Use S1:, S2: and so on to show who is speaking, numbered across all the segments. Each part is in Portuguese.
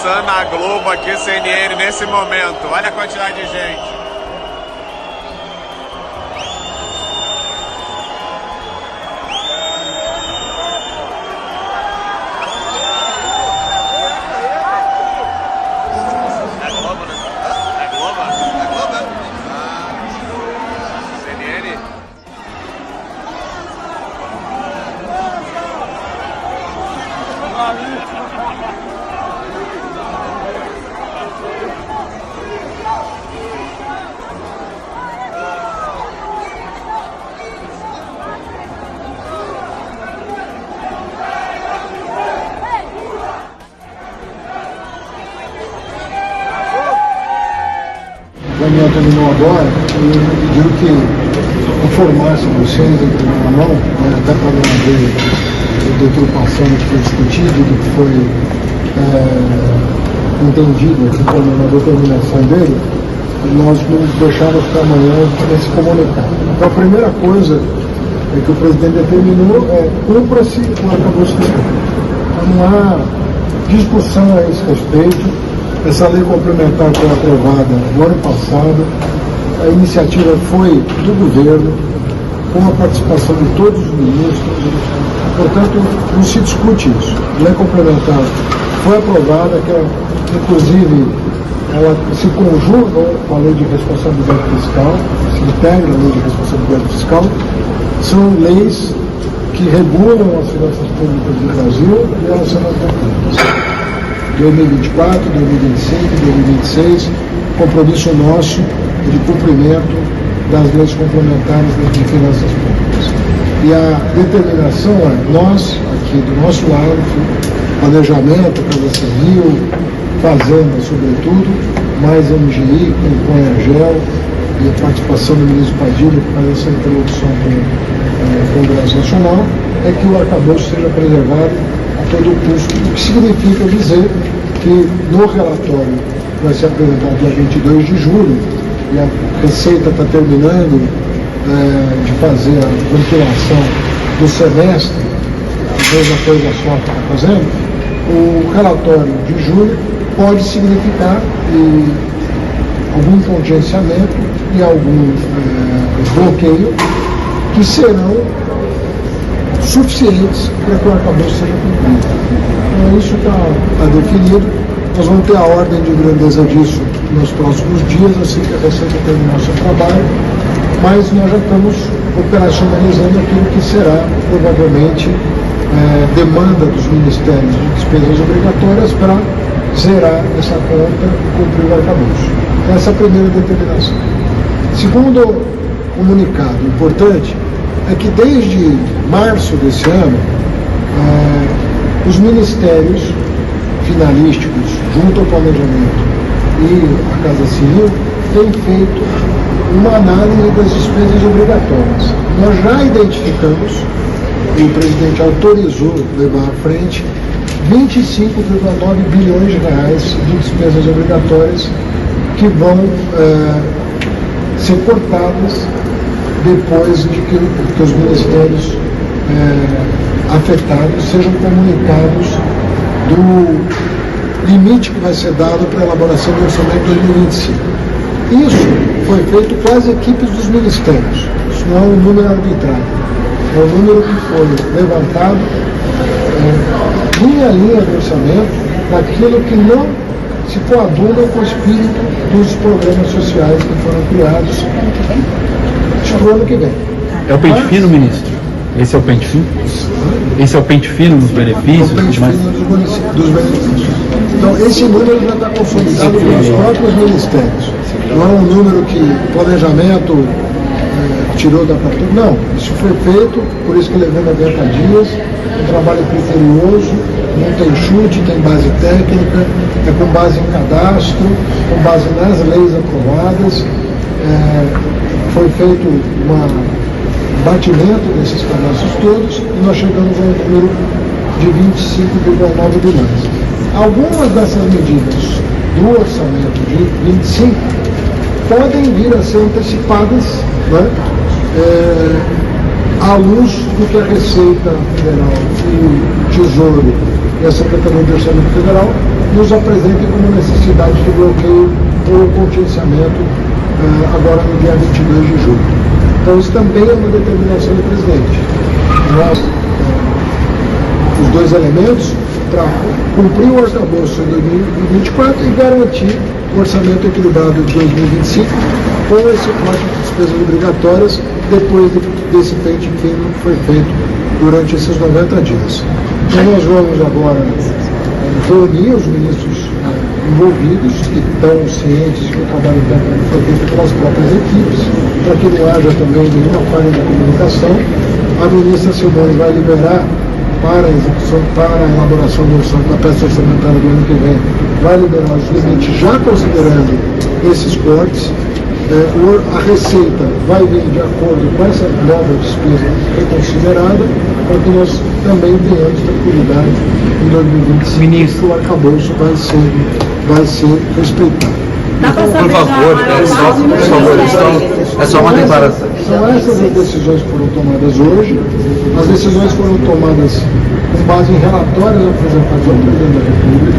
S1: passando na Globo aqui, CNN, nesse momento. Olha a quantidade de gente.
S2: A reunião terminou agora e me pediram que informasse vocês em primeira mão, até para não haver deturpação do que foi discutido, do que foi entendido aqui como uma determinação dele, nós nos deixamos para amanhã esse comunicado. Então a primeira coisa é que o presidente determinou cumpra-se o arcabouço fiscal. Então não há discussão a esse respeito. Essa lei complementar foi aprovada no ano passado, a iniciativa foi do governo, com a participação de todos os ministros, portanto não se discute isso. A lei complementar foi aprovada, que inclusive ela se conjuga com a lei de responsabilidade fiscal, se integra a lei de responsabilidade fiscal, são leis que regulam as finanças públicas do Brasil e elas serão cumpridas. 2024, 2025, 2026, compromisso nosso de cumprimento das leis complementares de finanças públicas. E a determinação é nós, aqui do nosso lado, planejamento, Casa Civil, Fazenda, sobretudo, mais MGI, com o Coengel e a participação do ministro Padilha, que faz essa interlocução com o Congresso Nacional, é que o arcabouço seja preservado a todo custo, o que significa dizer que no relatório que vai ser apresentado dia 22 de julho, e a Receita está terminando de fazer a compilação do semestre, a mesma coisa só que está fazendo, o relatório de julho pode significar algum contingenciamento e algum bloqueio que serão suficientes para que o arcabouço seja cumprido. Então isso está definido, nós vamos ter a ordem de grandeza disso nos próximos dias, assim que a Receita terminar o seu trabalho, mas nós já estamos operacionalizando aquilo que será, provavelmente, demanda dos ministérios de despesas obrigatórias para zerar essa conta e cumprir o arcabouço. Essa é a primeira determinação. Segundo comunicado importante, é que desde março desse ano, os ministérios finalísticos, junto ao planejamento e à Casa Civil, têm feito uma análise das despesas obrigatórias. Nós já identificamos, e o presidente autorizou levar à frente, 25,9 bilhões de reais de despesas obrigatórias que vão ser cortadas depois de que os ministérios afetados sejam comunicados do limite que vai ser dado para a elaboração do orçamento de 2025. Isso foi feito com as equipes dos ministérios. Isso não é um número arbitrário. É um número que foi levantado linha a linha do orçamento daquilo que não se coaduna com o espírito dos programas sociais que foram criados para o ano que vem.
S3: É o pente fino, ministro? Esse é o pente fino? Esse é o pente fino dos benefícios?
S2: É o pente fino dos benefícios. Então, esse número já está consolidado pelos próprios ministérios. Não é um número que o planejamento tirou da partir. Não, isso foi feito, por isso que levou 90 dias, um trabalho criterioso, não tem chute, tem base técnica, é com base em cadastro, com base nas leis aprovadas. Foi feito um batimento desses cadastros todos e nós chegamos a um número de 25,9 bilhões. Algumas dessas medidas do orçamento de 25 podem vir a ser antecipadas, né, à luz do que a Receita Federal e o Tesouro e a Secretaria de Orçamento Federal nos apresentem como necessidade de bloqueio ou contingenciamento agora no dia 22 de julho. Então isso também é uma determinação do presidente. Nós, os dois elementos para cumprir o arcabouço de 2024 e garantir o orçamento equilibrado de 2025 com esse corte de despesas obrigatórias depois desse pente fino que foi feito durante esses 90 dias. Então nós vamos agora reunir os ministros envolvidos, que estão cientes que o trabalho técnico foi feito pelas próprias equipes, para que não haja também nenhuma falha de comunicação. A ministra Simone vai liberar para a execução, para a elaboração da peça orçamentária do ano que vem, vai liberar os limites já considerando esses cortes. A receita vai vir de acordo com essa nova despesa reconsiderada, para que nós também tenhamos tranquilidade em 2025.
S3: Ministro,
S2: o arcabouço vai ser respeitado.
S3: por favor, é só uma declaração.
S2: São essas as decisões que foram tomadas hoje. As decisões foram tomadas com base em relatórios apresentados ao presidente da República.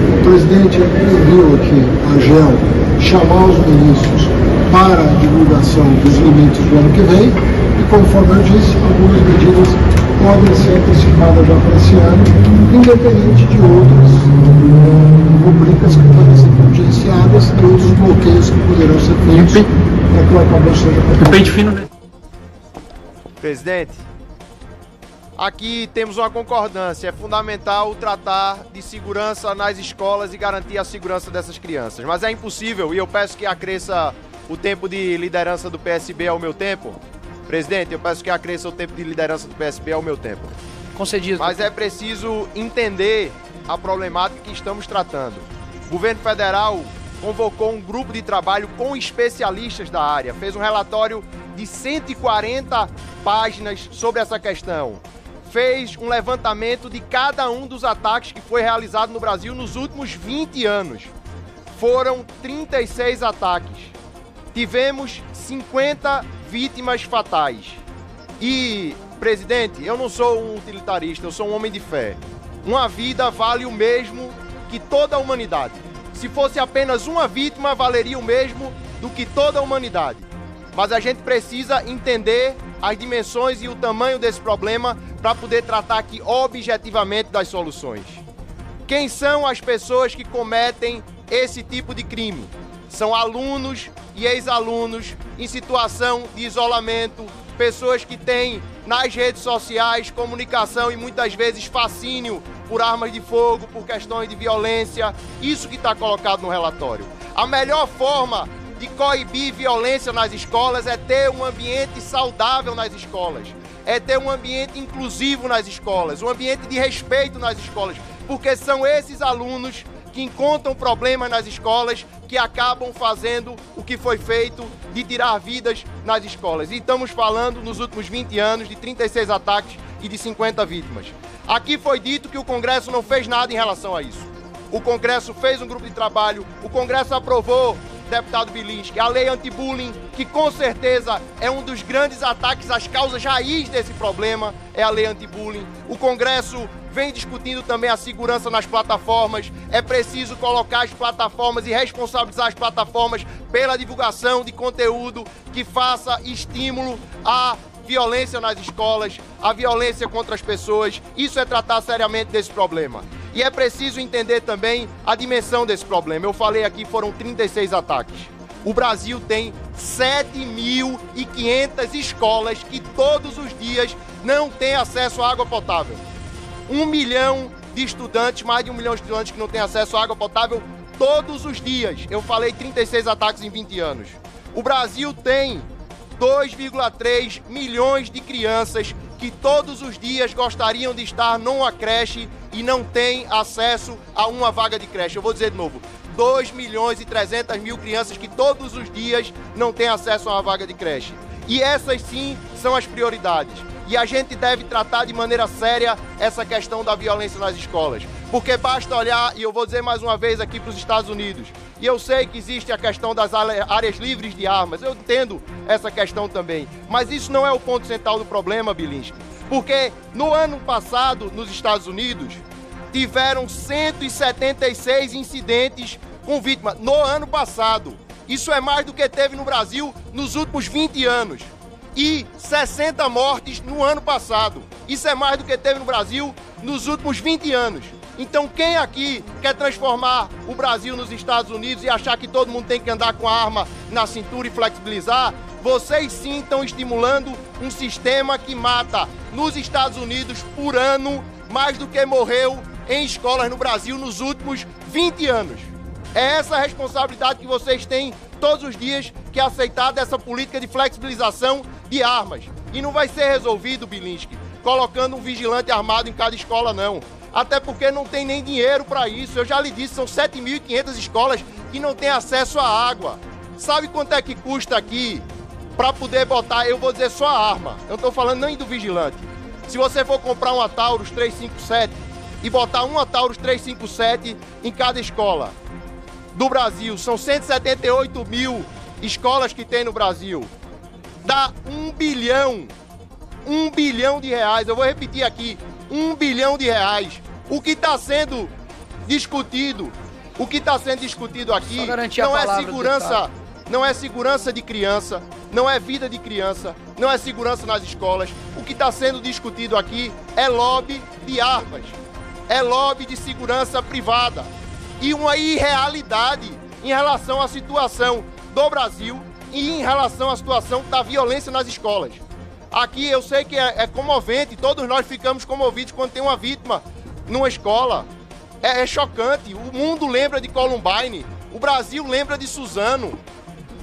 S2: O presidente enviou aqui a AGEL chamar os ministros para a divulgação dos limites do ano que vem e, conforme eu disse, algumas medidas podem ser antecipadas já para esse ano, independente de outras rubricas que podem ser contingenciadas e outros bloqueios que poderão ser feitos para que o arcabouço seja
S3: O pente fino, né?
S4: Presidente, aqui temos uma concordância, é fundamental tratar de segurança nas escolas e garantir a segurança dessas crianças, mas é impossível, e eu peço que acresça o tempo de liderança do PSB ao meu tempo. Presidente, eu peço que acresça o tempo de liderança do PSB ao meu tempo.
S5: Concedido.
S4: Mas é preciso entender a problemática que estamos tratando. O governo federal convocou um grupo de trabalho com especialistas da área, fez um relatório de 140 páginas sobre essa questão, fez um levantamento de cada um dos ataques que foi realizado no Brasil nos últimos 20 anos. Foram 36 ataques. Tivemos 50 vítimas fatais. E, presidente, eu não sou um utilitarista, eu sou um homem de fé. Uma vida vale o mesmo que toda a humanidade. Se fosse apenas uma vítima, valeria o mesmo do que toda a humanidade. Mas a gente precisa entender as dimensões e o tamanho desse problema para poder tratar aqui objetivamente das soluções. Quem são as pessoas que cometem esse tipo de crime? São alunos e ex-alunos em situação de isolamento, pessoas que têm nas redes sociais comunicação e muitas vezes fascínio por armas de fogo, por questões de violência, isso que está colocado no relatório. A melhor forma de coibir violência nas escolas é ter um ambiente saudável nas escolas, é ter um ambiente inclusivo nas escolas, um ambiente de respeito nas escolas, porque são esses alunos que encontram problemas nas escolas, que acabam fazendo o que foi feito de tirar vidas nas escolas. E estamos falando, nos últimos 20 anos, de 36 ataques e de 50 vítimas. Aqui foi dito que o Congresso não fez nada em relação a isso. O Congresso fez um grupo de trabalho, o Congresso aprovou, deputado Bilinski, a lei anti-bullying, que com certeza é um dos grandes ataques às causas raiz desse problema, é a lei anti-bullying. O Congresso vem discutindo também a segurança nas plataformas. É preciso colocar as plataformas e responsabilizar as plataformas pela divulgação de conteúdo que faça estímulo à violência nas escolas, à violência contra as pessoas. Isso é tratar seriamente desse problema. E é preciso entender também a dimensão desse problema. Eu falei aqui, foram 36 ataques. O Brasil tem 7.500 escolas que todos os dias não têm acesso à água potável. 1 milhão de estudantes, mais de 1 milhão de estudantes que não têm acesso à água potável todos os dias. Eu falei 36 ataques em 20 anos. O Brasil tem 2,3 milhões de crianças que todos os dias gostariam de estar numa creche e não têm acesso a uma vaga de creche. Eu vou dizer de novo, 2.300.000 crianças que todos os dias não têm acesso a uma vaga de creche. E essas sim são as prioridades. E a gente deve tratar de maneira séria essa questão da violência nas escolas. Porque basta olhar, e eu vou dizer mais uma vez aqui para os Estados Unidos, e eu sei que existe a questão das áreas livres de armas, eu entendo essa questão também, mas isso não é o ponto central do problema, Bilinski. Porque no ano passado, nos Estados Unidos, tiveram 176 incidentes com vítima no ano passado. Isso é mais do que teve no Brasil nos últimos 20 anos. E 60 mortes no ano passado. Isso é mais do que teve no Brasil nos últimos 20 anos. Então quem aqui quer transformar o Brasil nos Estados Unidos e achar que todo mundo tem que andar com a arma na cintura e flexibilizar, vocês sim estão estimulando um sistema que mata nos Estados Unidos por ano mais do que morreu em escolas no Brasil nos últimos 20 anos. É essa a responsabilidade que vocês têm todos os dias que aceitar dessa política de flexibilização de armas. E não vai ser resolvido, Bilinski, colocando um vigilante armado em cada escola, não. Até porque não tem nem dinheiro para isso. Eu já lhe disse, são 7.500 escolas que não têm acesso à água. Sabe quanto é que custa aqui para poder botar, eu vou dizer só a arma. Eu não estou falando nem do vigilante. Se você for comprar uma Taurus 357 e botar uma Taurus 357 em cada escola do Brasil, são 178 mil escolas que tem no Brasil. Dá 1 bilhão de reais. Eu vou repetir aqui, 1 bilhão de reais. O que está sendo discutido aqui não é segurança de criança, não é vida de criança, não é segurança nas escolas. O que está sendo discutido aqui é lobby de armas, é lobby de segurança privada e uma irrealidade em relação à situação do Brasil e em relação à situação da violência nas escolas. Aqui eu sei que é comovente, todos nós ficamos comovidos quando tem uma vítima numa escola. É chocante, o mundo lembra de Columbine, o Brasil lembra de Suzano.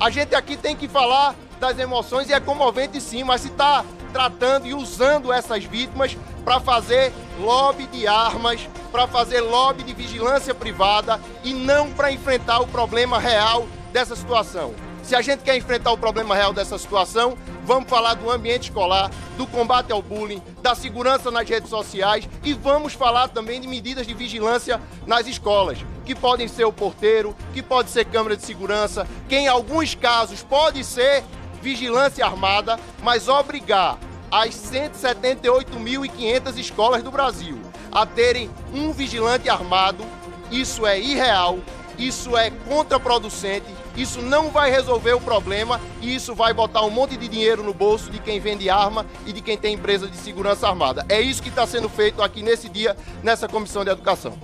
S4: A gente aqui tem que falar das emoções e é comovente sim, mas se está tratando e usando essas vítimas para fazer lobby de armas, para fazer lobby de vigilância privada e não para enfrentar o problema real dessa situação. Se a gente quer enfrentar o problema real dessa situação, vamos falar do ambiente escolar, do combate ao bullying, da segurança nas redes sociais e vamos falar também de medidas de vigilância nas escolas, que podem ser o porteiro, que pode ser câmera de segurança, que em alguns casos pode ser vigilância armada, mas obrigar as 178.500 escolas do Brasil a terem um vigilante armado, isso é irreal, isso é contraproducente, isso não vai resolver o problema e isso vai botar um monte de dinheiro no bolso de quem vende arma e de quem tem empresa de segurança armada. É isso que está sendo feito aqui nesse dia, nessa Comissão de Educação.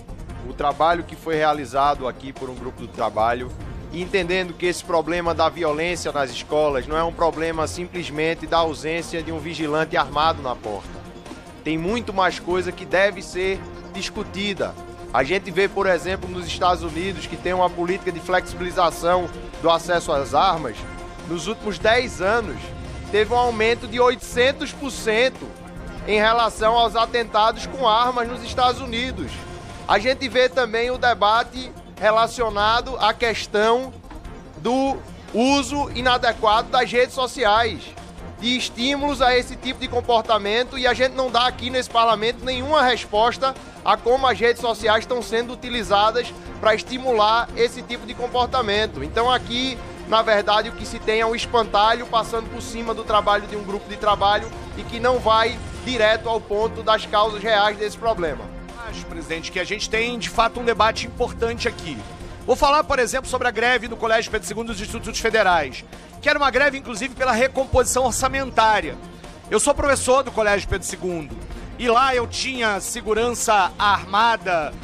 S4: O trabalho que foi realizado aqui por um grupo do trabalho, entendendo que esse problema da violência nas escolas não é um problema simplesmente da ausência de um vigilante armado na porta. Tem muito mais coisa que deve ser discutida. A gente vê, por exemplo, nos Estados Unidos, que tem uma política de flexibilização do acesso às armas. Nos últimos 10 anos, teve um aumento de 800% em relação aos atentados com armas nos Estados Unidos. A gente vê também o debate relacionado à questão do uso inadequado das redes sociais, de estímulos a esse tipo de comportamento, e a gente não dá aqui nesse parlamento nenhuma resposta a como as redes sociais estão sendo utilizadas para estimular esse tipo de comportamento. Então aqui, na verdade, o que se tem é um espantalho passando por cima do trabalho de um grupo de trabalho e que não vai direto ao ponto das causas reais desse problema.
S5: Acho, presidente, que a gente tem, de fato, um debate importante aqui. Vou falar, por exemplo, sobre a greve do Colégio Pedro II dos Institutos Federais, que era uma greve, inclusive, pela recomposição orçamentária. Eu sou professor do Colégio Pedro II e lá eu tinha segurança armada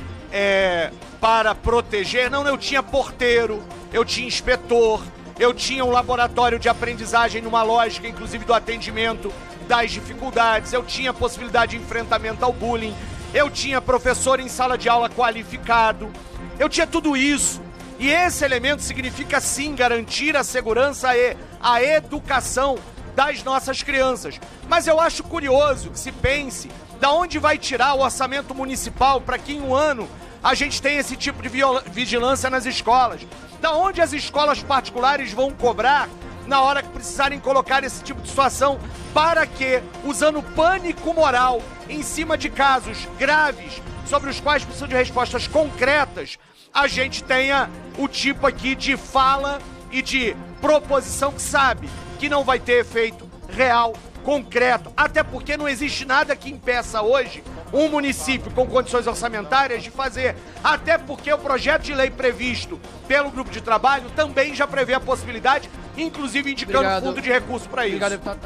S5: para proteger. Não, eu tinha porteiro, eu tinha inspetor, eu tinha um laboratório de aprendizagem numa lógica, inclusive, do atendimento das dificuldades, eu tinha possibilidade de enfrentamento ao bullying, eu tinha professor em sala de aula qualificado, eu tinha tudo isso. E esse elemento significa, sim, garantir a segurança e a educação das nossas crianças. Mas eu acho curioso que se pense da onde vai tirar o orçamento municipal para que em um ano a gente tenha esse tipo de vigilância nas escolas. Da onde as escolas particulares vão cobrar na hora que precisarem colocar esse tipo de situação para que, usando pânico moral em cima de casos graves sobre os quais precisam de respostas concretas, a gente tenha o tipo aqui de fala e de proposição que sabe que não vai ter efeito real concreto, até porque não existe nada que impeça hoje um município com condições orçamentárias de fazer, até porque o projeto de lei previsto pelo grupo de trabalho também já prevê a possibilidade, inclusive indicando fundo de recurso para isso.
S6: Obrigado, deputado.